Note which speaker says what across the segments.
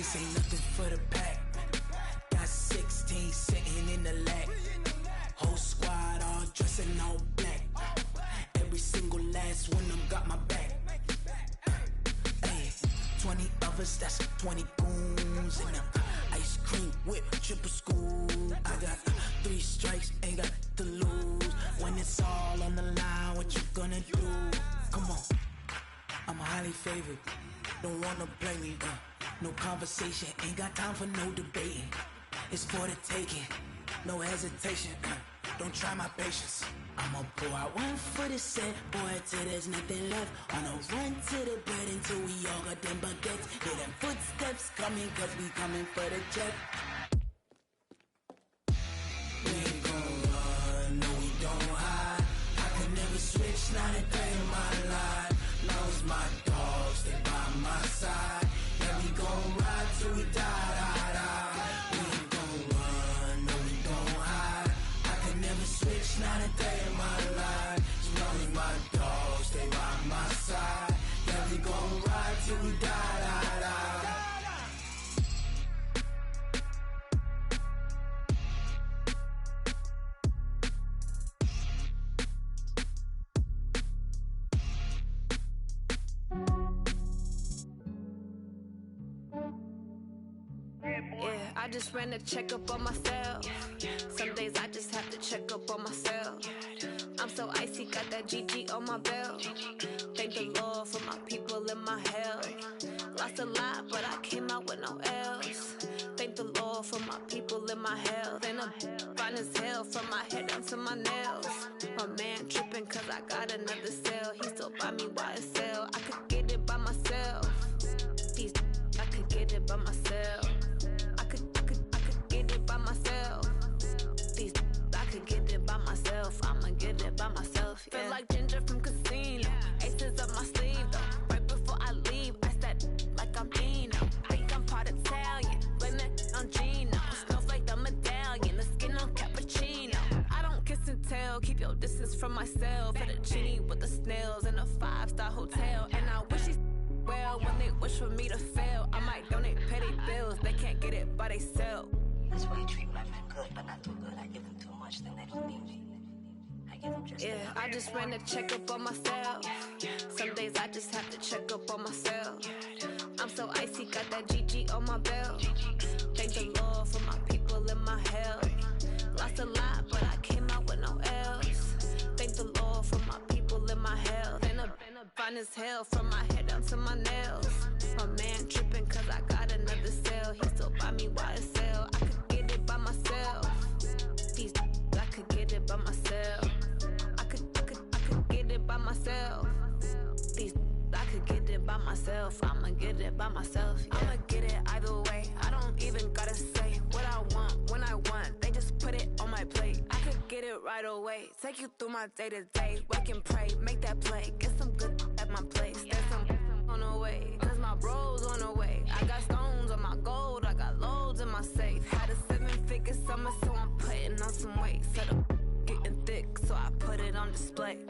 Speaker 1: This ain't nothing for the pack. Got 16 sitting in the lag. Whole squad all dressing all black. Every single last one of them got my back. Hey, 20 of us, that's 20 goons in them. Ice cream whip, triple scoop. I got 3 strikes, ain't got to lose. When it's all on the line, what you gonna do? Come on, I'm highly favored. Don't wanna play me, no conversation, ain't got time for no debating. It's for the taking, no hesitation. Don't try my patience. I'ma pour out one for the set, boy, till there's nothing left. On a run to the bread until we all got them baguettes. Hear them footsteps coming, cause we coming for the jet. We ain't gon' run, no we don't hide. I could never switch, not a day in my life. Long as my dogs stay by my side. Yeah, we gon' ride till we die, die, die. We ain't gon' run, no we don't hide. I could never switch, not a day in my life. As long as my dogs stay by my side. Yeah, we gon' ride till we die, die, die.
Speaker 2: Yeah, I just ran a checkup on myself. Some days I just have to check up on myself. I'm so icy, got that GG on my belt. Thank the Lord for my people in my health. Lost a lot, but I came out with no L's. Thank the Lord for my people in my health. And I'm fine as hell from my head down to my nails. My man tripping cause I got another cell. He still buy me YSL. I could get it by myself. These I could get it by myself. I could get it by myself. These I could get it by myself. I'ma get it by myself. Yeah. Feel like Ginger from Casino. Aces up my sleeve though. Right before I leave, I said like I'm Dino. Think I'm part Italian. Blame it on Gino. Snowflake the medallion. The skin on cappuccino. I don't kiss and tell. Keep your distance from myself. Fettuccine with the snails in a 5-star hotel. And I wish he's well when they wish for me to fail. I might donate petty bills. They can't get it by they sell.
Speaker 3: That's why you treat my men good, but not too good. I give them too much, then they don't need me. I give them just
Speaker 2: yeah, I just ran a checkup on myself. Some days I just have to check up on myself. I'm so icy, got that GG on my belt. Thank the Lord for my people in my health. Lost a lot, but I came out with no L's. Thank the Lord for my people in my health. And I'm fine as hell from my head down to my nails. My man tripping cause I got another cell. He still buy me YSL. I could get it by myself. These I could get it by myself. I could get it by myself. These I could get it by myself. I'ma get it by myself. Yeah. I'ma get it either way. I don't even gotta say what I want when I want. They just put it on my plate. I could get it right away. Take you through my day to day. Wake and pray, make that play. Get some good at my place. There's some on the way, cause my bros on the way. I got stones on my gold. I got loads in my safe. Had a 7-figure summer, so I'm putting on some weight. Set up getting thick, so I put it on display.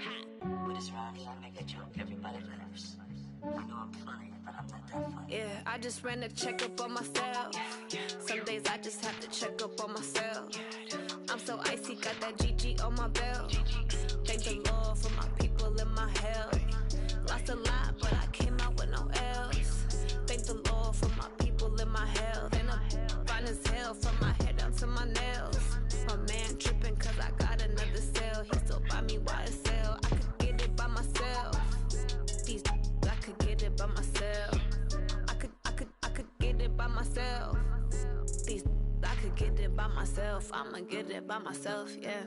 Speaker 3: With this rhyme, I make a joke, everybody laughs. I know I'm funny, but I'm not that funny.
Speaker 2: Yeah, I just ran a checkup on myself. Some days I just have to check up on myself. I'm so icy, got that GG on my belt. Thank the Lord for my people in my health. Lost a lot, but I came out with no L's. Thank the Lord for my people in my health. And I'm fine as hell from my head down to my nails. My man tripping cause I got another cell. He still buy me YSL. I could get it by myself. These I could get it by myself. I could get it by myself. These I could get it by myself. I'ma get it by myself, yeah.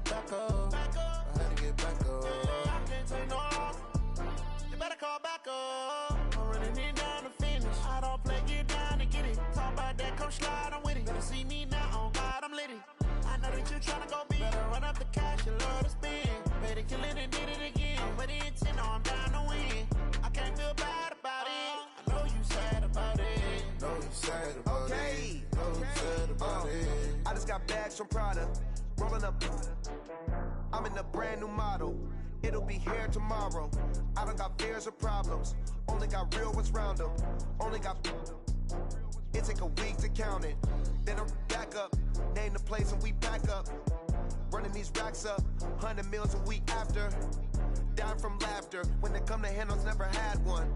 Speaker 4: Back up. I had to get back up. I can't take no. You better call back up. I'm running it down to finish. I don't play, get down to get it. Talk about that, come slide, I'm with it. Better see me now, on God, I'm litty. I know that you tryna go big. Better run up the cash, you love to spend. Better kill it and did it again. With the intent, no, I'm down to win. I can't feel bad about it. I know you sad about it.
Speaker 5: Know you sad about it. Know you sad about it.
Speaker 6: I just got bags from Prada. Rolling up. I'm in a brand new model. It'll be here tomorrow. I don't got fears or problems. Only got real ones round them. Only got. It take a week to count it. Then I'm back up. Name the place and we back up. Running these racks up. 100 meals a week after. Down from laughter. When they come to handles, never had one.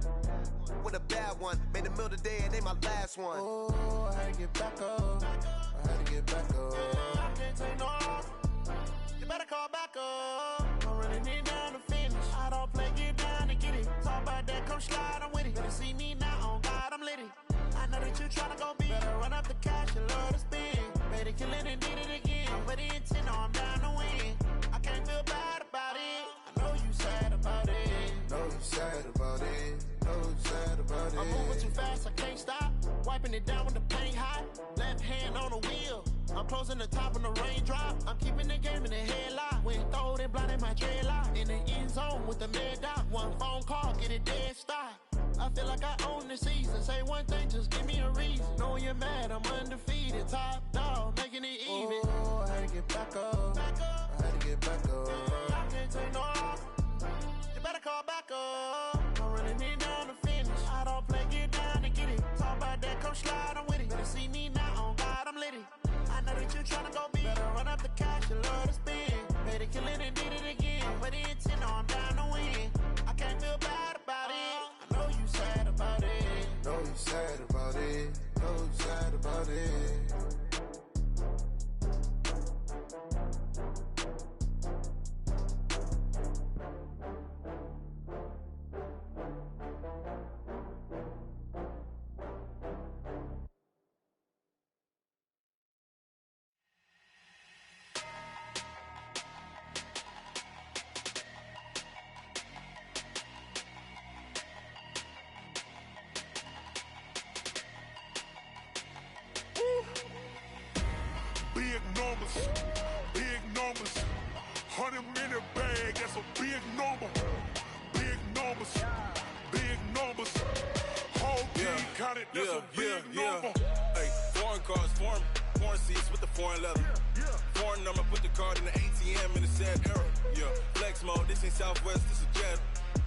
Speaker 6: With a bad one. Made a meal today and they my last one.
Speaker 4: Oh, I had to get back up. I had to get back up. I can't take no off. You better call back up. I'm running it down to finish. I don't play, get down to get it. Talk about that, come slide, I'm with it. Better see me now, on God, I'm litty. I know that you tryna go big. Better run up the cash, you love to spend. Better kill it and did it again. With the intent, no, I'm down to win. I can't feel bad about it. I know you sad about it.
Speaker 5: Know you sad about it. Know you sad about it.
Speaker 4: I'm moving too fast, I can't stop. Wiping it down when the paint hot. Left hand on the wheel. I'm closing the top when the raindrop. I'm keeping the game in the headlock. When throwed and blinded my dreadlock. In the end zone with the mad dot. One phone call, get it dead stop. I feel like I own the season. Say one thing, just give me a reason. Knowing you're mad, I'm undefeated. Top dog, making it even.
Speaker 5: Oh, I had to get back up. I had to get back up.
Speaker 4: I can't take no off. You better call back up. I'm running it down to finish. I don't play, get down to get it. Talk about that, come slide, I'm with it. Better see me now, on God, I'm litty. I know that you tryna go big. Better run up the cash, you love to spend. Better kill it and did it again. With the intent, no, I'm down to win. I can't feel bad about it. I know you sad about it.
Speaker 5: Know you sad about it. Know you sad about it.
Speaker 7: Big numbers, 100-minute bag, that's a big number. Big numbers, whole team counted, that's a big number.
Speaker 8: Hey, foreign cars, foreign seats with the foreign leather. Foreign number, put the card in the ATM in the sad era. Yeah, flex mode, this ain't Southwest, this a jet.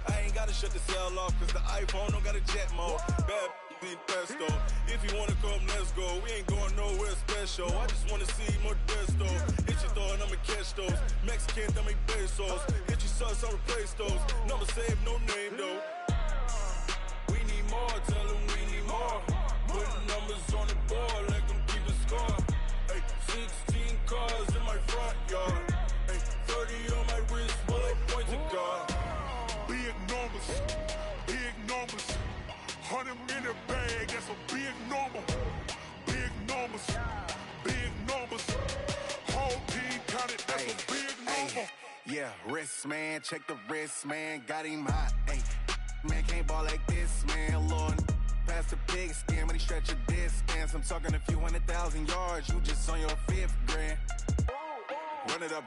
Speaker 8: I ain't gotta shut the cell off, cause the iPhone don't got a jet mode. Bad in pesto. If you wanna come, let's go. We ain't going nowhere special. I just wanna see more pesto. Hit your thought, I'ma catch those. Mexican, dummy pesos. Hit your sus, I'll replace those. Number saved, no name though. We need more, tell them we need more. Putting numbers on the board, like them keep a score. Hey, 16 cars in my front yard. Hey, 30 on my wrist, while I point to God.
Speaker 7: Big numbers, 100-minute bag, that's a big number. Big numbers, whole team counted, that's a big number.
Speaker 6: Yeah, wrist man, check the wrist man, got him hot. Ay, man can't ball like this, man. Lord, past the pig skin, but he stretch a distance. I'm talking a few 100,000 yards, you just on your 5th grand. Run it up,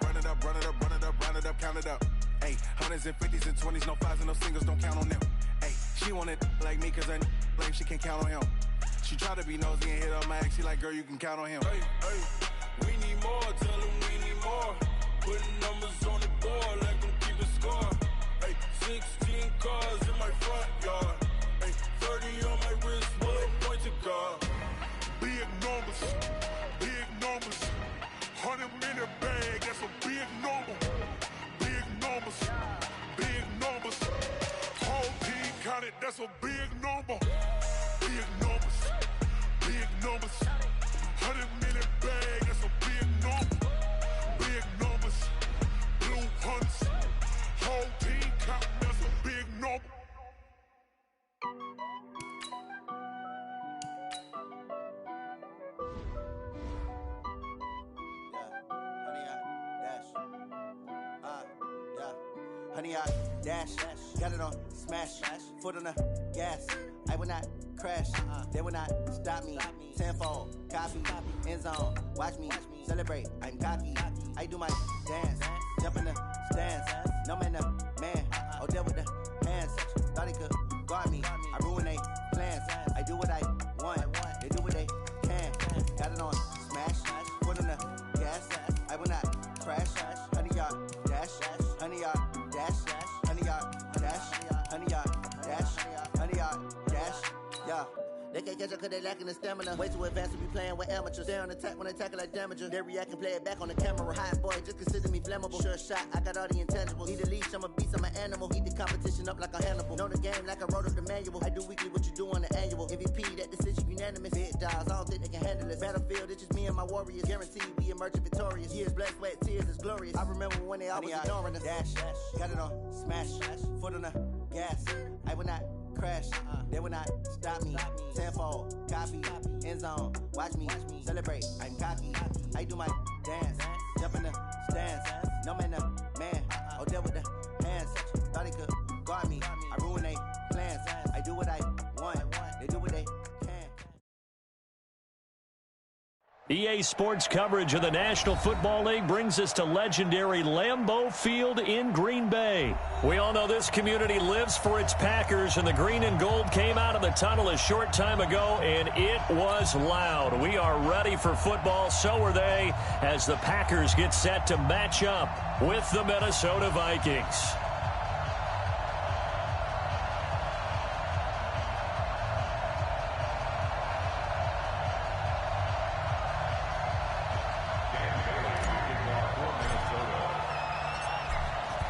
Speaker 6: count it up. Ay, hundreds and 50s and 20s, no 5s and no singles, don't count on them. Ay, she want it like me, cause her like she can count on him. She try to be nosy and hit on my ex, she like, girl, you can count on him.
Speaker 8: Hey, we need more, tell them we need more. Putting numbers on the board, like them keep a score. Hey, 16 cars in my front yard. Hey, 30 on my wrist, while I point to God.
Speaker 7: Big numbers, 100-minute bag, that's a big number. Big numbers, whole team counted, that's a big number. Big numbers, 100-minute bag, that's a big number. Big numbers, blue hunts, whole team counting, that's a big number.
Speaker 9: 100 yard dash. Got it on smash. Foot on the gas. I will not crash. They will not stop me. Tenfold, copy, end zone. Watch me celebrate. I'm cocky. I do my dance. Jump in the stands. No man, the man. Oh, there with the hands. Thought he could guard me. I ruin they plans. I do what I want. They do what they can. Got it on smash. Foot on the gas. I will not crash. 100 yard dash. 100 yard dash. 100 yard dash. 100 yard dash. 100 yard dash. Yeah. They can't catch up cause they lacking the stamina. Way too advanced to be playing with amateurs. Stay on attack when they tackle like damager. They react and play it back on the camera. Hot boy, just consider me flammable. Sure shot, I got all the intangibles. Need a leash, I'm a beast, I'm an animal. Heat the competition up like a Hannibal. Know the game like I wrote up the manual. I do weekly what you do on the annual. MVP, that decision unanimous. Big dogs, I don't think they can handle this. Battlefield, it's just me and my warriors. Guaranteed we emerge victorious. Years, blood, sweat, tears, is glorious. I remember when they always ignoring us. Dash, got it on smash. Foot on the gas. I will not crash. They will not stop me. Tenfold, copy, end zone. Watch me celebrate. I'm cocky. I do my dance. Jump in the stands. No man, the man. Oh, there with the hands. Thought he could guard me. I ruin they plans. I do what I want. They do what they can.
Speaker 10: EA Sports coverage of the National Football League brings us to legendary Lambeau Field in Green Bay. We all know this community lives for its Packers, and the green and gold came out of the tunnel a short time ago, and it was loud. We are ready for football, so are they, as the Packers get set to match up with the Minnesota Vikings.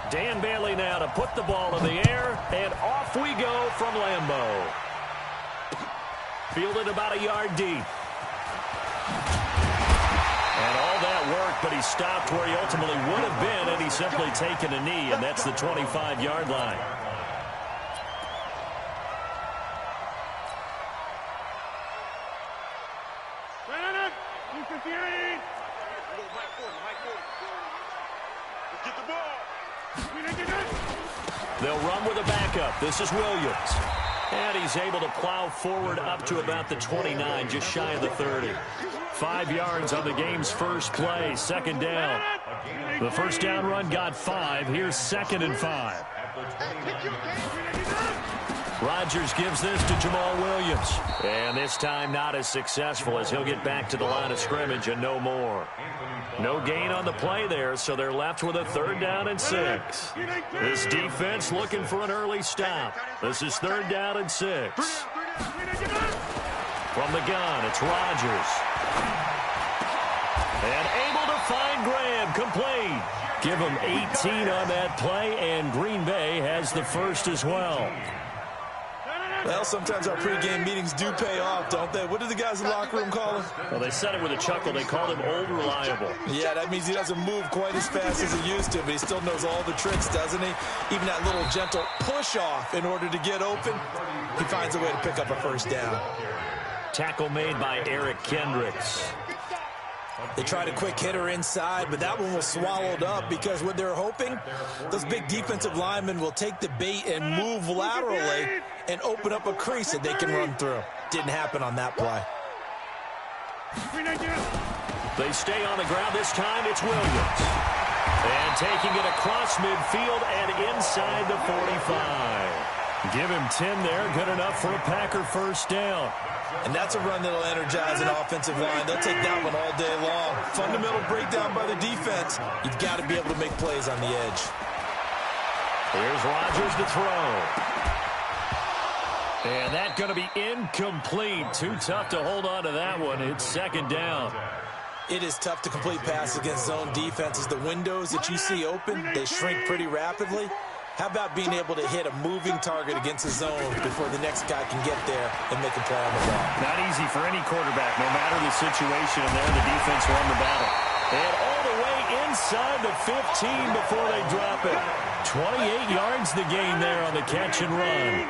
Speaker 10: Dan Bailey now to put the ball in the air, and off we go from Lambeau. Fielded about a yard deep. And all that work, but he stopped where he ultimately would have been, and he's simply taken a knee, and that's the 25-yard line. They'll run with a backup. This is Williams. And he's able to plow forward up to about the 29, just shy of the 30. 5 yards on the game's first play, second down. The first down run got 5. Here's 2nd and 5. Rodgers gives this to Jamal Williams. And this time not as successful, as he'll get back to the line of scrimmage and no more. No gain on the play there, so they're left with a 3rd down and 6. This defense looking for an early stop. This is 3rd down and 6. From the gun, it's Rodgers. And able to find Graham, complete. Give him 18 on that play, and Green Bay has the first as well.
Speaker 11: Well, sometimes our pregame meetings do pay off, don't they? What do the guys in the locker room call him?
Speaker 10: Well, they said it with a chuckle. They called him Old Reliable.
Speaker 11: Yeah, that means he doesn't move quite as fast as he used to, but he still knows all the tricks, doesn't he? Even that little gentle push-off in order to get open, he finds a way to pick up a first down.
Speaker 10: Tackle made by Eric Kendricks.
Speaker 11: They tried a quick hitter inside, but that one was swallowed up because what they're hoping, those big defensive linemen will take the bait and move laterally and open up a crease that they can run through. Didn't happen on that play.
Speaker 10: They stay on the ground. This time it's Williams. And taking it across midfield and inside the 45. Give him 10 there. Good enough for a Packer first down.
Speaker 11: And that's a run that'll energize an offensive line. They'll take that one all day long. Fundamental breakdown by the defense. You've got to be able to make plays on the edge.
Speaker 10: Here's Rodgers to throw. And that's going to be incomplete. Too tough to hold on to that one. It's 2nd down.
Speaker 11: It is tough to complete passes against zone defenses. The windows that you see open, they shrink pretty rapidly. How about being able to hit a moving target against a zone before the next guy can get there and make a play on the ball?
Speaker 10: Not easy for any quarterback, no matter the situation, and there the defense won the battle. And all the way inside the 15 before they drop it. 28 yards the gain there on the catch and run.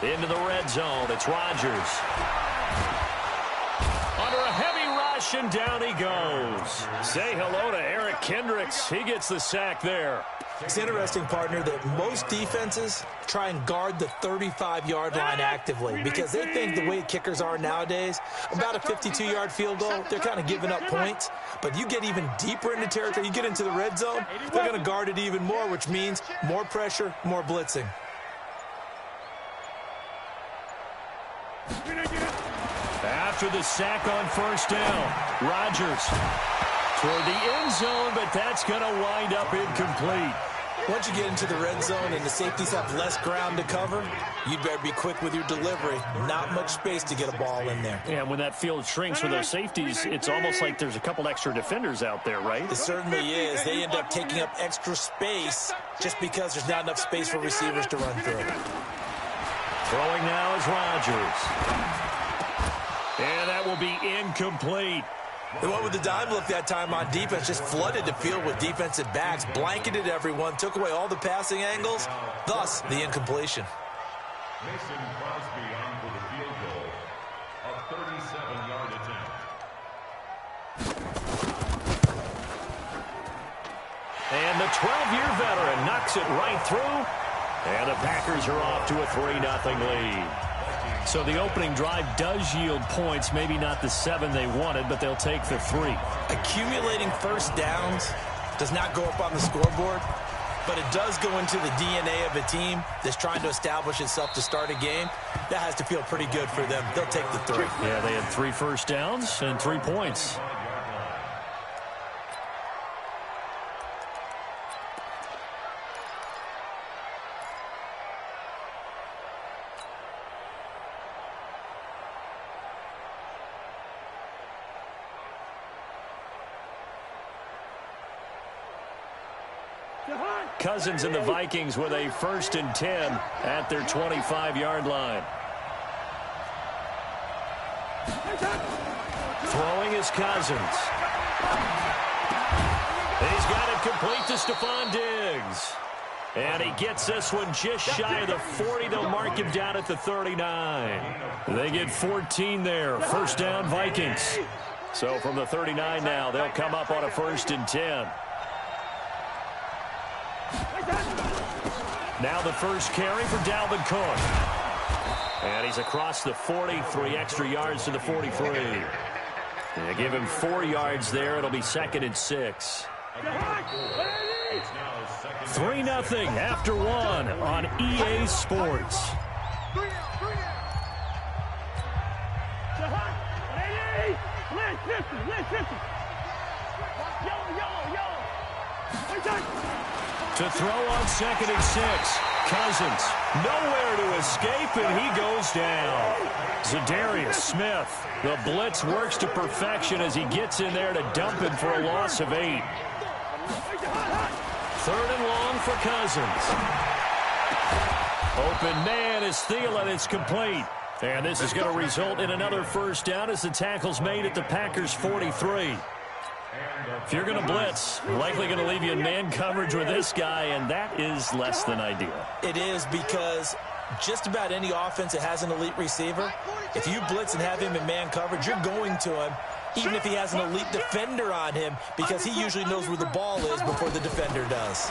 Speaker 10: Into the red zone, it's Rodgers. Under a heavy rush, and down he goes. Say hello to Eric Kendricks. He gets the sack there.
Speaker 11: It's interesting, partner, that most defenses try and guard the 35-yard line actively because they think the way kickers are nowadays, about a 52-yard field goal, they're kind of giving up points. But you get even deeper into territory, you get into the red zone, they're going to guard it even more, which means more pressure, more blitzing.
Speaker 10: After the sack on first down, Rodgers toward the end zone, but that's going to wind up incomplete.
Speaker 11: Once you get into the red zone and the safeties have less ground to cover, you'd better be quick with your delivery. Not much space to get a ball in there.
Speaker 10: Yeah, when that field shrinks for those safeties, it's almost like there's a couple extra defenders out there, right?
Speaker 11: It certainly is. They end up taking up extra space just because there's not enough space for receivers to run through.
Speaker 10: Throwing now is Rodgers. And that will be incomplete.
Speaker 11: They went with the dime look that time on defense, just flooded the field with defensive backs, blanketed everyone, took away all the passing angles, thus the incompletion.
Speaker 12: Mason Crosby on for the field goal, a 37-yard attempt.
Speaker 10: And the 12-year veteran knocks it right through, and the Packers are off to a 3-0 lead. So the opening drive does yield points, maybe not the 7 they wanted, but they'll take the 3.
Speaker 11: Accumulating first downs does not go up on the scoreboard, but it does go into the DNA of a team that's trying to establish itself to start a game. That has to feel pretty good for them. They'll take the 3.
Speaker 10: Yeah, they had 3 first downs and 3 points. Cousins and the Vikings with a 1st and 10 at their 25-yard line. Throwing is Cousins. He's got it complete to Stephon Diggs. And he gets this one just shy of the 40. They'll mark him down at the 39. They get 14 there. 1st down, Vikings. So from the 39 now, they'll come up on a 1st and 10. Now the first carry for Dalvin Cook. And he's across the 40, 3 extra yards to the 43. They give him 4 yards there. It'll be 2nd and 6. 3-0 after 1 on EA Sports. To throw on 2nd and 6. Cousins nowhere to escape, and he goes down. Zadarius Smith. The blitz works to perfection as he gets in there to dump him for a loss of 8. 3rd and long for Cousins. Open man is Thielen. It's complete. And this is going to result in another 1st down as the tackle's made at the Packers' 43. If you're going to blitz, likely going to leave you in man coverage with this guy, and that is less than ideal.
Speaker 11: It is, because just about any offense that has an elite receiver, if you blitz and have him in man coverage, you're going to him, even if he has an elite defender on him, because he usually knows where the ball is before the defender does.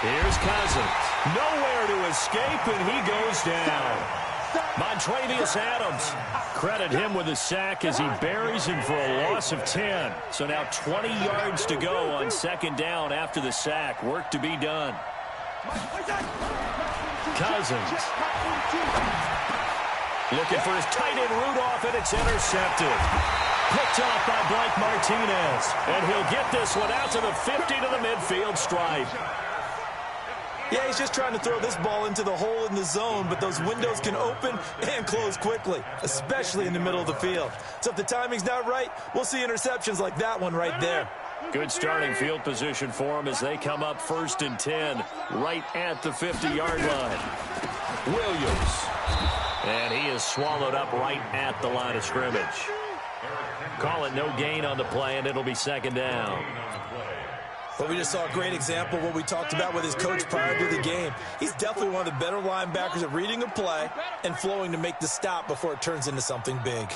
Speaker 10: Here's Cousins. Nowhere to escape, and he goes down. Montravius Adams, credit him with a sack as he buries him for a loss of 10. So now 20 yards to go on 2nd down after the sack. Work to be done. Cousins. Looking for his tight end Rudolph, and it's intercepted. Picked off by Blake Martinez. And he'll get this one out to the 50 to the midfield stripe.
Speaker 11: Yeah, he's just trying to throw this ball into the hole in the zone, but those windows can open and close quickly, especially in the middle of the field. So if the timing's not right, we'll see interceptions like that one right there.
Speaker 10: Good starting field position for him as they come up 1st and 10 right at the 50-yard line. Williams. And he is swallowed up right at the line of scrimmage. Call it no gain on the play, and it'll be 2nd down.
Speaker 11: But we just saw a great example of what we talked about with his coach prior to the game. He's definitely one of the better linebackers at reading a play and flowing to make the stop before it turns into something big.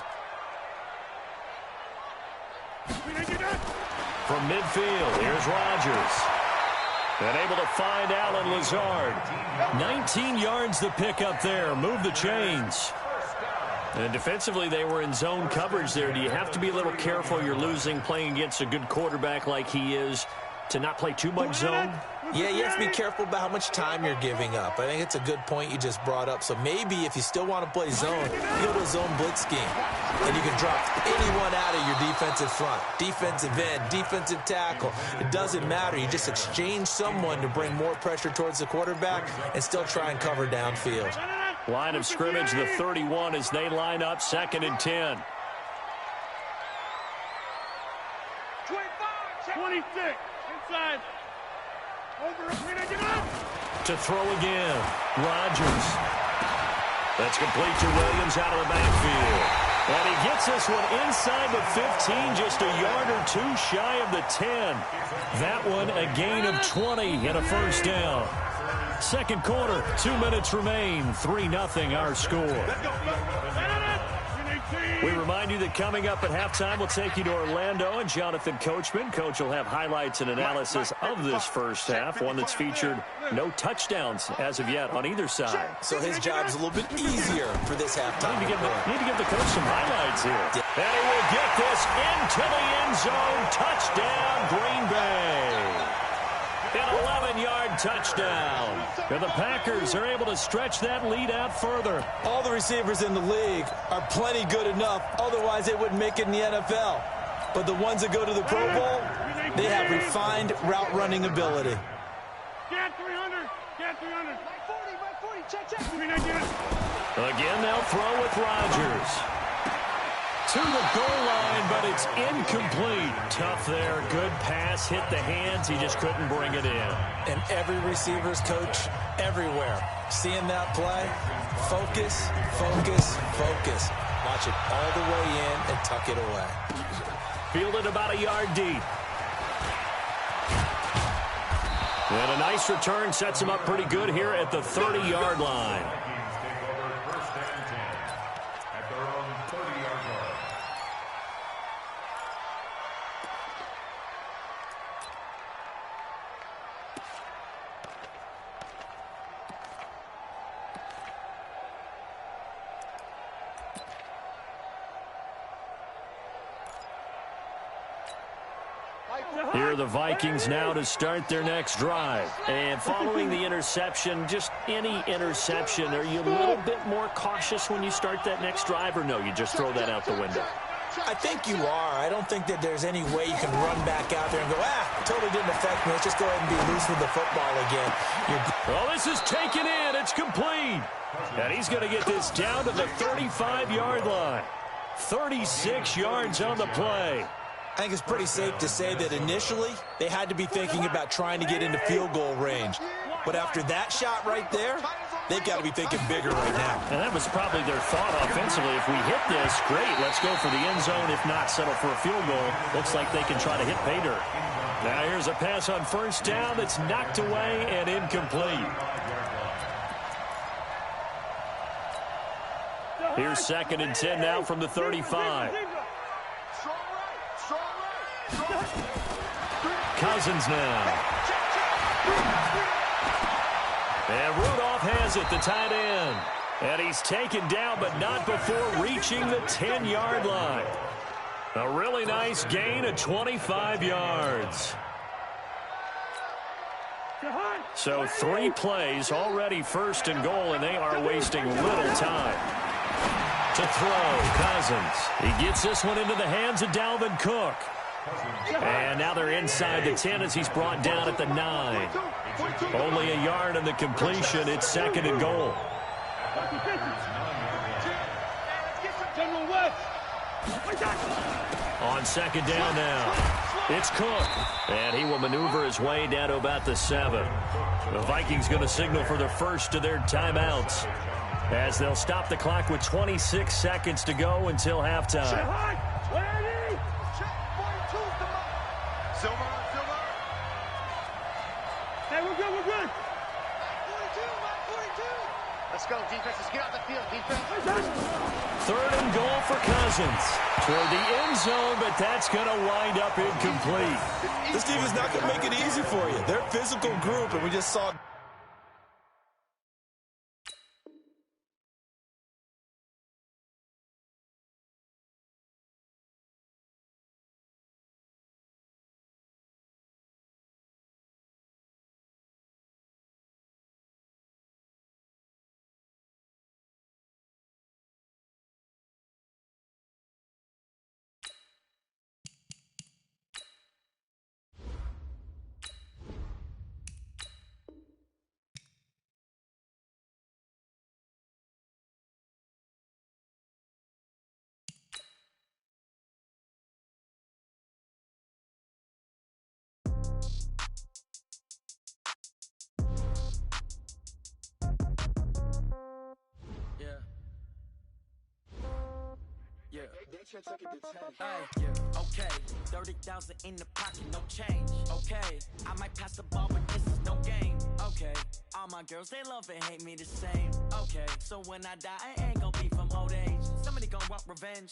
Speaker 10: From midfield, here's Rodgers. And able to find Alan Lazard. 19 yards to pick up there. Move the chains. And defensively, they were in zone coverage there. Do you have to be a little careful? You're losing playing against a good quarterback like he is to not play too much zone?
Speaker 11: Yeah, you have to be careful about how much time you're giving up. I think it's a good point you just brought up. So maybe if you still want to play zone, you go to a zone blitz scheme. And you can drop anyone out of your defensive front. Defensive end, defensive tackle. It doesn't matter. You just exchange someone to bring more pressure towards the quarterback and still try and cover downfield.
Speaker 10: Line of scrimmage, the 31 as they line up, 2nd and 10.
Speaker 13: 26, inside.
Speaker 10: To throw again, Rodgers. That's complete to Williams out of the backfield. And he gets this one inside the 15, just a yard or two shy of the 10. That one a gain of 20 and a first down. Second quarter, 2 minutes remain, 3-0 our score. We remind you that coming up at halftime, we'll take you to Orlando and Jonathan Coachman. Coach will have highlights and analysis of this first half, one that's featured no touchdowns as of yet on either side.
Speaker 11: So his job's a little bit easier for this halftime.
Speaker 10: Need to give the coach some highlights here. And he will get this into the end zone. Touchdown, Green Bay. An 11-yard touchdown. And the Packers are able to stretch that lead out further.
Speaker 11: All the receivers in the league are plenty good enough. Otherwise, they wouldn't make it in the NFL. But the ones that go to the Pro Bowl, they have refined route running ability.
Speaker 13: Get 300. Get 300. My 40. Check.
Speaker 10: Again, they'll throw with Rodgers. To the goal line, but it's incomplete. Tough there. Good pass. Hit the hands. He just couldn't bring it in.
Speaker 11: And every receiver's coach everywhere. Seeing that play, focus. Watch it all the way in and tuck it away.
Speaker 10: Fielded about a yard deep. And a nice return sets him up pretty good here at the 30-yard line. Here are the Vikings now to start their next drive. And following the interception, just any interception, are you a little bit more cautious when you start that next drive, or no, you just throw that out the window?
Speaker 11: I think you are. I don't think that there's any way you can run back out there and go, totally didn't affect me. Let's just go ahead and be loose with the football again.
Speaker 10: Well, this is taken in. It's complete. And he's going to get this down to the 35-yard line. 36 yards on the play.
Speaker 11: I think it's pretty safe to say that initially they had to be thinking about trying to get into field goal range. But after that shot right there, they've got to be thinking bigger right now.
Speaker 10: And that was probably their thought offensively. If we hit this, great, let's go for the end zone. If not, settle for a field goal. Looks like they can try to hit pay dirt. Now here's a pass on first down that's knocked away and incomplete. Here's 2nd and 10 now from the 35. Cousins now. And Rudolph has it, the tight end. And he's taken down, but not before reaching the 10-yard line. A really nice gain of 25 yards. So 3 plays, already 1st and goal, and they are wasting little time. To throw, Cousins. He gets this one into the hands of Dalvin Cook. And now they're inside the 10 as he's brought down at the 9. Only a yard on the completion. It's 2nd and goal. On 2nd down now, it's Cook. And he will maneuver his way down to about the 7. The Vikings going to signal for the first of their timeouts as they'll stop the clock with 26 seconds to go until halftime.
Speaker 13: Hey, we're good. go. Defenses, get off the field. Defense.
Speaker 10: 3rd and goal for Cousins. Toward the end zone, but that's going to wind up incomplete.
Speaker 11: This team is not going to make it easy for you. They're a physical group, and we just saw...
Speaker 1: Hey, okay, 30,000 in the pocket, no change. Okay, I might pass the ball, but this is no game. Okay, all my girls, they love and hate me the same. Okay, so when I die, I ain't gonna be from old age. Somebody gonna want revenge.